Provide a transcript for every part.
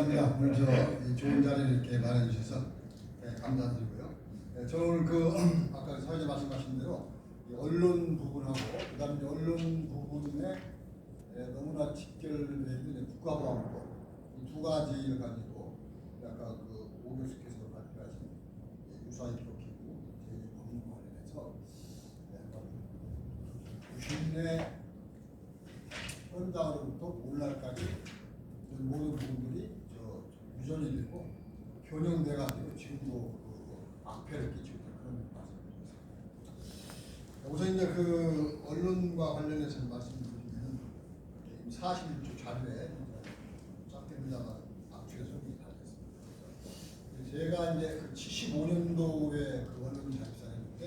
감사합니다. 오늘 이 좋은 자리를 이렇게 마련해 주셔서 감사드리고요. 저는 오늘 아까 사회자 말씀하신 대로 이 언론 부분하고 그다음에 언론 부분에 너무나 직결되어 있는 국가보안법 이 두 가지를 가지고 아까 오 교수께서 발표하신 유사히 기록기구 제 법률 관련해서 국내 현장으로부터 오늘날까지 모든 부분들이 유전이 되고 변형돼가지고 지금도 악폐를 끼치고 그런 말씀드렸습니다. 우선 이제 언론과 관련해서 말씀드리면 41조 자료에 짝대기자가 압축해서 소개가 다 됐습니다. 제가 이제 75년도에 언론 자료사였는데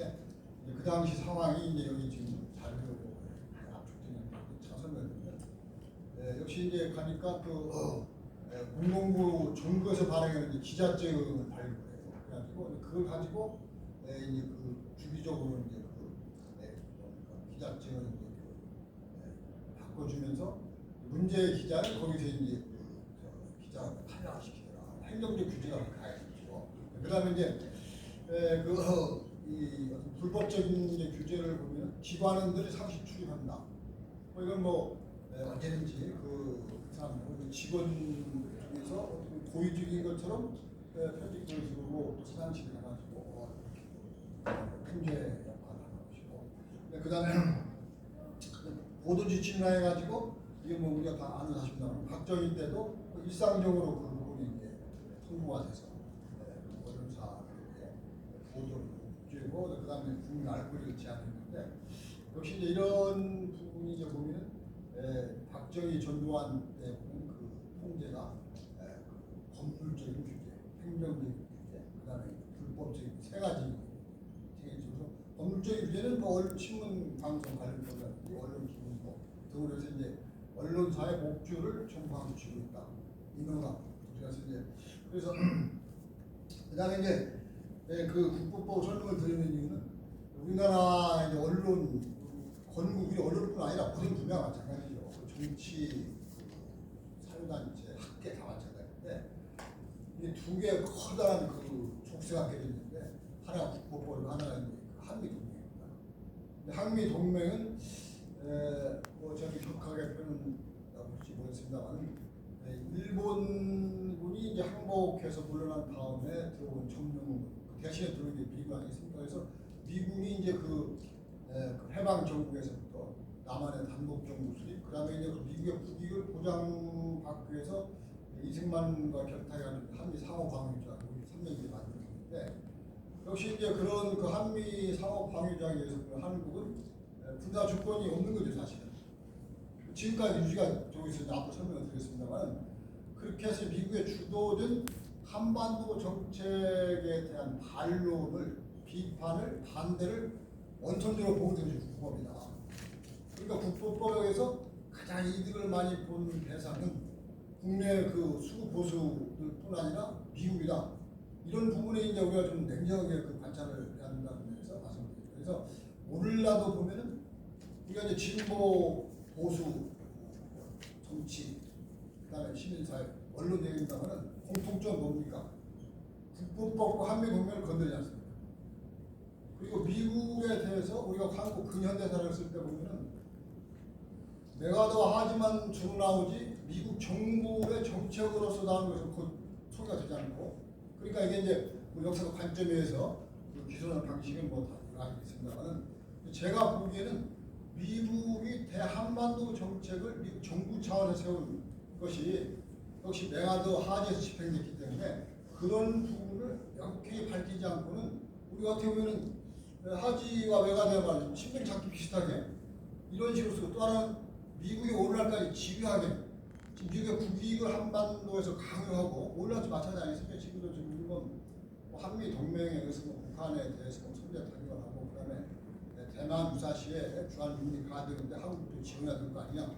그 당시 상황이 이제 여기 지금 자료로 압축되는 자선거든요. 역시 이제 가니까 공공부 정부에서 발행하는 기자증을 발급을 해요. 그래가지고 그걸 가지고 이제 주기적으로 이제 기자증을 이제 바꿔주면서 문제의 기자를 거기서 이제 기자가 탈락시키더라. 행정적 규제가 가해지죠. 그다음에 이제 이 불법적인 이제 규제를 보면 기관원들이 상시 출입한다. 이건 언제든지 사람 직원 중에서 고의적인 것처럼 편집글을 쓰고 또 사장실을 해가지고 통제 역할을 하는 것이고, 그다음에 보도 지침이라 해가지고 이게 우리가 다 아는 사실입니다만 박정희 때도 일상적으로 그 부분이 이제 통보가 돼서 언론사에게 보도를 주고 그다음에 국민 알 권리를 제한했는데 역시 이제 이런 부분이 이제 보면은 박정희 전두환 때 보면 통제가 법률적인 규제, 행정적인 규제, 그다음에 불법적인 세 가지 생겼죠. 법률적인 규제는 신문 방송 관련 법이라든지 언론 기본법 등으로 해서 이제 언론사의 목줄을 정부하고 쥐고 있다. 인허가 그래서 그다음에 이제 국보법 설명을 드리는 이유는 우리나라 이제 언론 건국이 언론뿐 아니라 모든 분야가 마찬가지죠. 정치, 사회단체, 학계 다 마찬가지인데 이 두 개의 커다란 족쇄가 깨져 있는데 하나가 국보법이고 하나가 이제 한미동맹입니다. 한미동맹은 저기 격하게 표현하지 못했습니다만 일본군이 이제 항복해서 물러난 다음에 들어온 정령 대신에 들어온 게 미국 아니겠습니까? 그래서 미군이 이제 해방 정국에서부터 남한의 단독 정부 수립, 그다음에 이제 미국의 국익을 보장받기 위해서 이승만과 결탁한 한미 상호 방위조약 3년째 만들었는데 역시 이제 그런 한미 상호 방위조약에 의해서 한국은 군사 주권이 없는 거죠 사실은. 지금까지 유지가 되고 있어서 앞으로 설명을 드리겠습니다만 그렇게 해서 미국의 주도된 한반도 정책에 대한 반론을 비판을 반대를 원천적으로 보게 되는 국법이다. 그러니까 국보법에서 가장 이득을 많이 본 대상은 국내 수구 보수들뿐 아니라 미국이다. 이런 부분에 이제 우리가 좀 냉정하게 관찰을 해야 된다는 면에서 말씀드립니다. 그래서 오늘날도 보면은 우리가 이제 진보 보수 정치, 그다음에 시민사회, 언론 얘기입니다만은 공통점 뭡니까? 국보법과 한미동맹을 건드리지 않습니다. 그리고 미국에 대해서 우리가 한국 근현대사를 쓸 때 보면은 내가 더 하지만 쭉 나오지 미국 정부의 정책으로서 나오는 것은 곧 소개가 되지 않고 그러니까 이게 이제 역사적 관점에서 기술하는 방식은 다 알겠습니다만은 제가 보기에는 미국이 대한반도 정책을 미국 정부 차원에서 세운 것이 역시 메가드 하지에서 집행됐기 때문에 그런 부분을 명쾌히 밝히지 않고는 우리가 어떻게 보면은 하지와 메가드가 신빙 찾기 비슷하게 이런 식으로 쓰고 또 하나는 미국이 오늘날까지 집요하게 지금 미국의 국익을 한반도에서 강요하고 오늘날도 마찬가지 아니겠습니까? 지금도 지금 일본 한미 동맹에 의해서 북한에 대해서 선제 타격을 하고 그다음에 대만 무사시에 주한미군이 가되는데 한국도 지원해야 될 거 아니냐?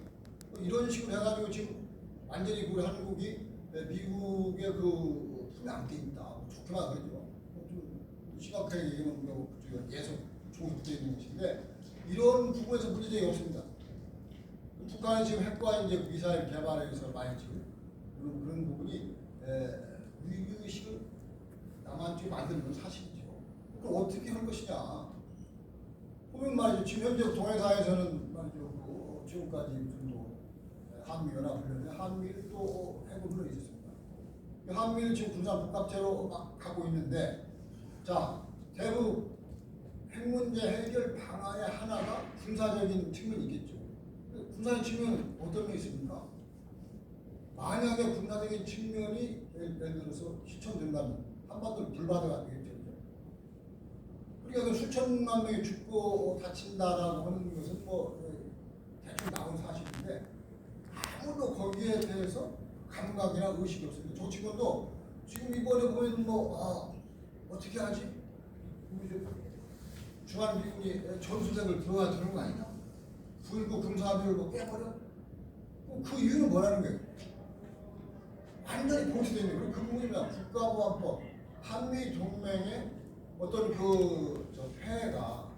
이런 식으로 해가지고 지금 완전히 우리 한국이 미국의 품에 안겨 있다. 좋구나 그러죠. 좀 심각하게 얘기하면 우리가 계속 종속되어 있는 것인데 이런 부분에서 문제점이 없습니다. 북한은 지금 핵과 이제 미사일 개발에 있어서 많이 지금 그런 부분이 남한 쪽이 만드는 건 사실이죠. 그럼 어떻게 할 것이냐? 보면 말이죠. 지금 현재 동해사에서는 말이죠. 지금까지 무슨 한미연합 훈련에 한미를 또 해군으로 있었습니다. 한미를 지금 군사 복합체로 막 가고 있는데, 자 대북 핵 문제 해결 방안의 하나가 군사적인 측면이 있겠죠. 군사적인 측면은 어떤 게 있습니까? 만약에 군사적인 측면이 예를 들어서 실천된다면 한반도를 불바다가 되겠죠. 그러니까 그 수천만 명이 죽고 다친다라고 하는 것은 대충 나온 사실인데 아무도 거기에 대해서 감각이나 의식이 없습니다. 정치권도 지금 이번에 보면 어떻게 하지? 주한미군이 전술핵을 들어야 되는 거 아니냐? 9.19 군사합의를 깨버려? 그 이유는 뭐라는 거예요? 완전히 봉쇄되어 있는 거예요. 그 부분입니다. 국가보안법, 한미동맹의 어떤 폐해가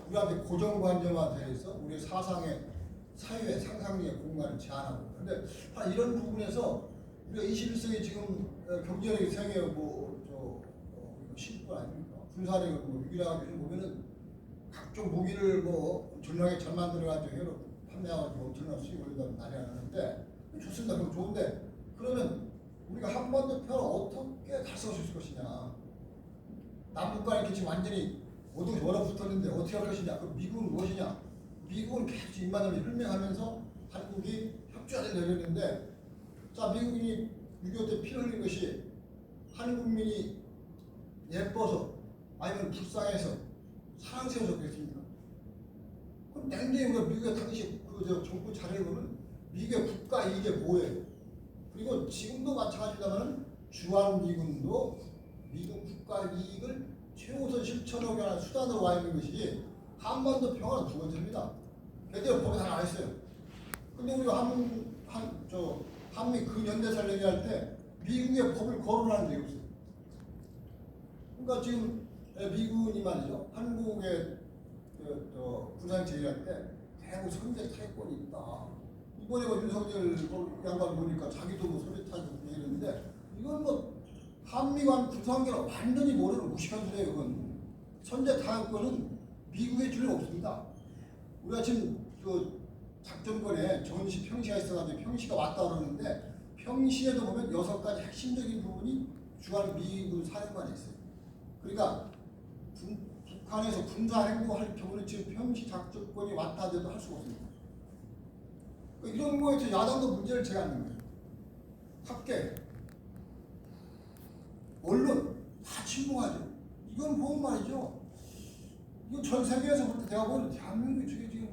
우리한테 고정관념화돼서 우리 사상의 사유의 상상력의 공간을 제한하고, 그런데 이런 부분에서 우리가 21세기 지금 경제력이 세계 신권 아닙니까? 군사력을 유기라고 요즘 보면은 각종 무기를 전략에 잘 만들어가지고 해로 판매하고 엄청난 수익을 올린다고 난리 나는데 좋습니다. 그럼 좋은데 그러면 우리가 한반도 편을 어떻게 달성할 수 있을 것이냐? 남북과 이렇게 지금 완전히 모두 얼어붙었는데 어떻게 할 것이냐? 그 미국은 무엇이냐? 미국은 계속 입만을 혈맹하면서 한국이 협조하자 내렸는데, 자 미국이 6.25 때 피 흘린 것이 한국민이 예뻐서 아니면 불쌍해서 사랑스러워서 그랬습니까? 그럼 냉정히 우리가 미국의 당시 정부 자료를 보면 미국의 국가 이익이 뭐예요? 그리고 지금도 마찬가지다만 주한미군도 미국 국가 이익을 최우선 실천하기 위한 수단으로 와 있는 것이 한반도 평화는 두 번째입니다. 그때 법에 다 나와 있어요. 근데 우리가 한미 근현대사를 얘기할 때 미국의 법을 거론하는 적이 없어요. 그러니까 지금 미군이 말이죠. 한국의 군사행체 얘기할 때 대구 선제 타격권이 있다. 이번에 윤석열 양반 보니까 자기도 선제 타격권 얘기했는데 이건 한미 간 군사관계를 완전히 모르는 무식한 소리예요. 이건 선제 타격권은 미국의 줄이 없습니다. 우리가 지금 작전권에 전시 평시가 있어가지고 평시가 왔다 그러는데 평시에도 보면 6가지 핵심적인 부분이 주한 미군 사령관에 있어요. 그러니까 북한에서 군사 행동할 경우는 지금 평시 작전권이 왔다 하더라도 할 수가 없습니다. 그러니까 이런 거에서 야당도 문제를 제기하는 거예요. 학계, 언론 다 침묵하죠. 이건 보면 말이죠. 이거 전 세계에서 볼 때 내가 보는 대한민국이 저게 지금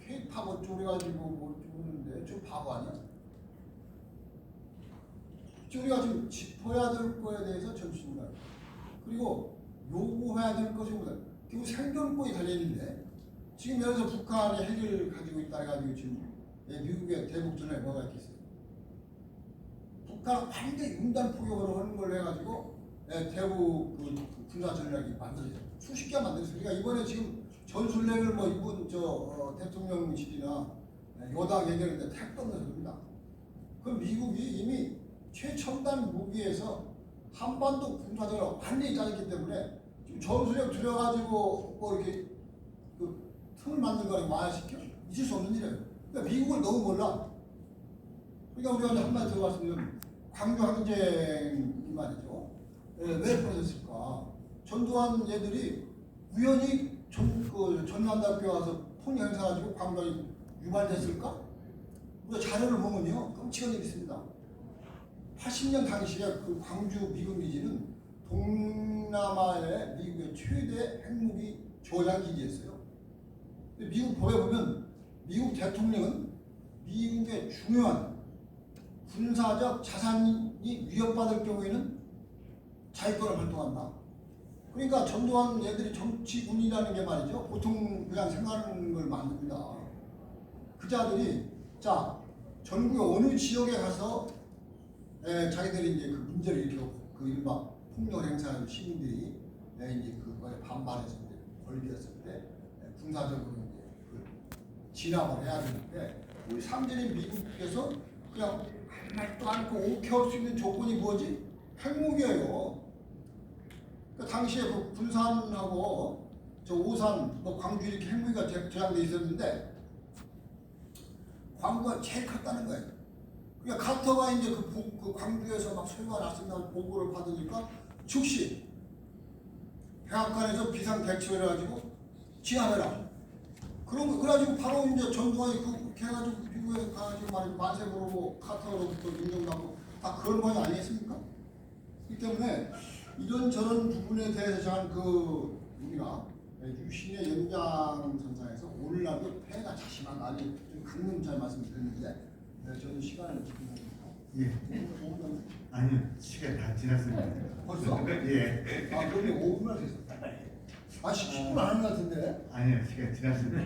K-팝 어쩌고 그래가지고 그러는데 저 바보 아니야? 우리가 지금 짚어야 될 거에 대해서 전신다. 그리고 요구해야 될 것이 뭐다? 결국 생존권이 달려있는데 지금 예를 들어서 북한이 핵을 가지고 있다 해가지고 지금 미국의 대북전에 뭐가 있겠어요? 북한 완전히 융단 포격으로 하는 걸로 해가지고 대북 군사 전략이 만들어져요. 수십 개가 만들어졌어요. 그러니까 이번에 지금 전술핵을 이번 대통령실이나 여당 얘기하는데 택도 없는 소리입니다. 그럼 미국이 이미 최첨단 무기에서 한반도 군사전을 완전히 짜졌기 때문에 지금 전술핵 들여가지고 이렇게 틈을 만든 거를 완화시켜 있을 수 없는 일이에요. 그러니까 미국을 너무 몰라. 그러니까 우리가 한마디 들어봤으면 광주 항쟁이 말이죠. 왜 벌어졌을까? 전두환 얘들이 우연히 전남대학교 와서 폭력 행사가지고 광주에 유발됐을까? 우리가 자료를 보면요 끔찍한 일이 있습니다. 80년 당시에 그 광주 미군 기지는 동남아의 미국의 최대 핵무기 조장 기지였어요. 미국 법에 보면 미국 대통령은 미국의 중요한 군사적 자산이 위협받을 경우에는 자위권을 발동한다. 그러니까 전두환 얘들이 정치군이라는 게 말이죠. 보통 그냥 생각하는 걸 만듭니다. 그 자들이 전국의 어느 지역에 가서 자기들이 이제 그 문제를 일으키고 그 이른바 폭력 행사하는 시민들이 이제 그거에 반발해서 걸렸을 때 군사적으로 이제 진압을 해야 되는데 우리 삼전인 미국에서 그냥 아무 말도 않고 오케이 할 수 있는 조건이 뭐지? 핵무기예요. 당시에 그 군산하고 저 오산, 뭐 광주 이렇게 핵무기가 제한돼 있었는데 광주가 제일 컸다는 거예요. 그러니까 카터가 이제 그 광주에서 막 소리가 났습니다. 보고를 받으니까 즉시 백악관에서 비상 대처를 해가지고 지하해라. 그래가지고 바로 이제 전두환이 그렇게 해가지고 미국에 가가지고 말이죠. 만세 부르고 카터로부터 인정받고 다 그런 거 아니겠습니까? 그렇기 때문에 이런저런 부분에 대해서 잘 우리가 유신의 연장선상에서 오늘날도 폐해가 자심한 아주 좀 강름 잘 말씀드렸는데 저는 시간을 지금 예. 아니요, 시간 다 지났습니다. 벌써? 예. 아 그러면 5분만 됐었다. 아 10분 안 한 것 같은데? 아니요, 시간 지났습니다.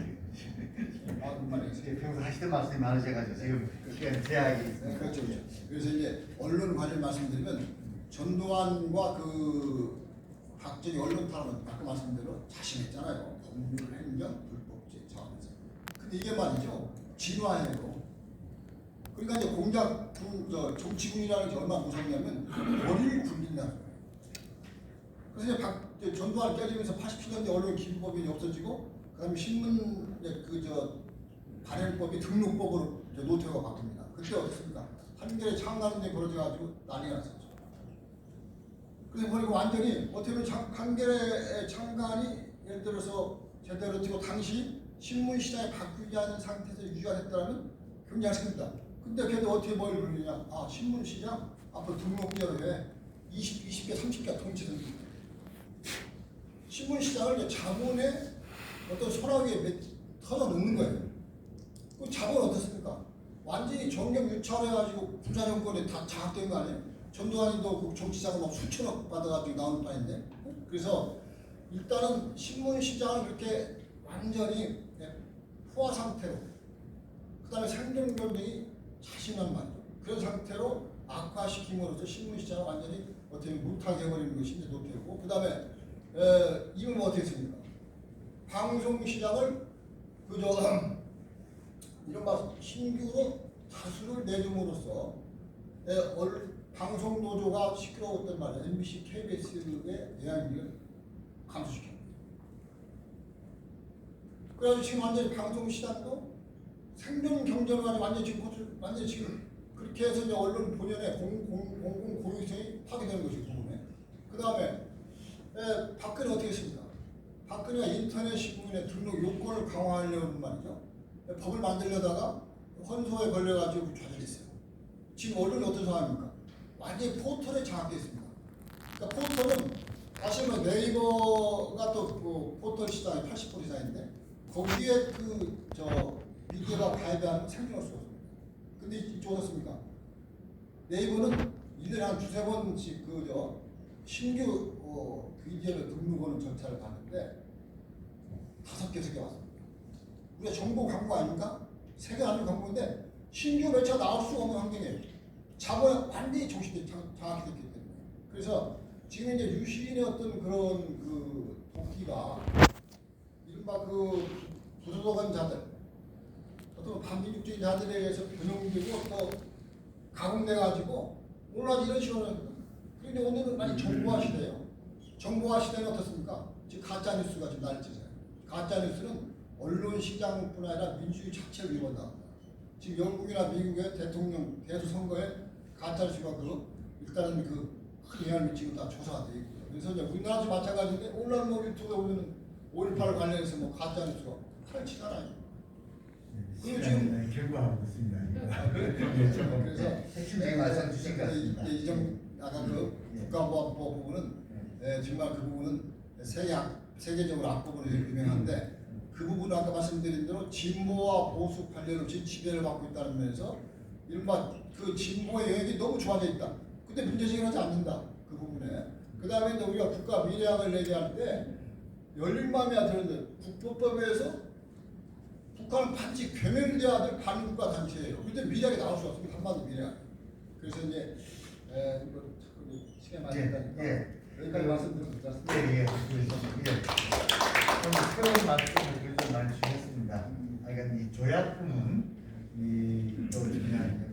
아 그만해. 평소 하시던 말씀이 많으셔가지고 지금 시간 제약이 네, 있습니다. 그렇죠. 그래서 이제 언론 관련 말씀드리면 전두환과 그 박정희 언론 탄압은 아까 말씀대로 자신했잖아요. 법률, 행정, 불법죄 차원에서. 근데 이게 말이죠. 진화해요. 그러니까 이제 정치군이라는 게 얼마나 무섭냐면 머리를 굴린다는 거예요. 그래서 이제 전두환 깨지면서 87년대 언론 기부법이 없어지고 그다음에 신문 발행법이 등록법으로 노태우가 바뀝니다. 그때 어떻습니까? 한겨레 창간운동이 벌어져가지고 난리가 났었죠. 그래서 보니까 완전히 어떻게 보면 한겨레 창간이 예를 들어서 제대로 되고 당시 신문 시장에 바뀌지 않은 상태에서 유지가 됐다면 굉장히 셉니다. 근데 걔도 어떻게 뭘 그러느냐? 아 신문 시장 앞으로 등록제로에 20개, 30개 통치는 신문 시장을 이제 자본의 어떤 소나기에 터져 넣는 거예요. 그 자본은 어떻습니까? 완전히 정경 유착해가지고 군사 정권에 다 장악된 거 아니에요? 전두환이도 그 정치자금 막 수천억 받아가지고 나온 판인데. 그래서 일단은 신문 시장을 그렇게 완전히 포화 상태로, 그 다음에 생존 경쟁이 자신한 말이죠. 그런 상태로 악화시킴으로써 신문 시장을 완전히 어떻게 못하게 해버리는 것이 이제 노태우고, 그 다음에 이건 어떻게 했습니까? 방송 시장을 이런 신규로 다수를 내줌으로써 방송 노조가 시끄러웠던 말이에요. MBC, KBS의 영향력을 감소시킵니다. 그래서 지금 완전히 방송 시장도 생존 경쟁을 완전히 지금 그렇게 해서 이제 언론 본연의 공공 고유성이 파괴되는 것이 부분에. 그 다음에 박근혜 어떻게 했습니까? 박근혜가 인터넷 신문의 등록 요건을 강화하려는 말이죠. 법을 만들려다가 헌소에 걸려가지고 좌절했어요. 지금 언론이 어떤 상황입니까? 완전히 포털에 장악됐습니다. 그러니까 포털은 사실 네이버가 또 그 포털 시장이 80% 이상인데 거기에 미디어가 가입하면 생존할 수 없습니다. 근데 이쪽 어떻습니까? 네이버는 1년에 한 2~3번씩 신규 미디어를 등록하는 절차를 가는데 5개, 6개 왔습니다. 우리가 정보 광고 아닙니까? 세계 아닌 광고인데 신규 매체가 나올 수 없는 환경이에요. 자본에 완전히 장악됐기 때문에. 그래서 지금 이제 유시인의 어떤 그런 도끼가 이른바 부도덕한 자들, 어떤 반민족주의 자들에 의해서 변형되고 또 가공돼가지고 오늘 이런 식으로. 그런데 오늘은 많이 정보화 시대예요. 정보화 시대는 어떻습니까? 지금 가짜 뉴스가 지금 난리치잖아요. 가짜 뉴스는 언론 시장뿐 아니라 민주주의 자체를 위반합니다. 지금 영국이나 미국의 대통령 대수 선거에 가짜 뉴스가 일단은 큰 영향을 미치고 다 조사가 되어 있고요. 그래서 이제 우리나라도 마찬가지인데 온라인 유튜브에 보면 5.18 관련해서 가짜 뉴스가 탈치잖아요. 그리고 지금 결과하고 있습니다. 그래서 핵심적인 말씀 주신 것 같습니다. 아까 국가보안법 부분은 정말 그 부분은 세계적으로 앞부분이 유명한데 그 부분은 아까 말씀드린 대로 진보와 보수 관련 없이 지배를 받고 있다는 면에서 이른바 그 진보의 영역이 너무 좋아져 있다. 근데 문제제기를 하지 않는다. 그 부분에. 그 다음에 이제 우리가 국가 미래학을 얘기할 때 열린 마음이야 되는데 국보법에서 북한은 반드시 괴멸돼야 될 반국가 단체예요. 그런데 미래학이 나올 수 없습니다. 한마디 미래학. 그래서 이제 시간이 많이 됐다니까 여기까지 말씀드리면 좋습니다. 예. 오늘 새로운 말씀을 좀 많이 주셨습니다. 그러니까 이 조약품은 또 그냥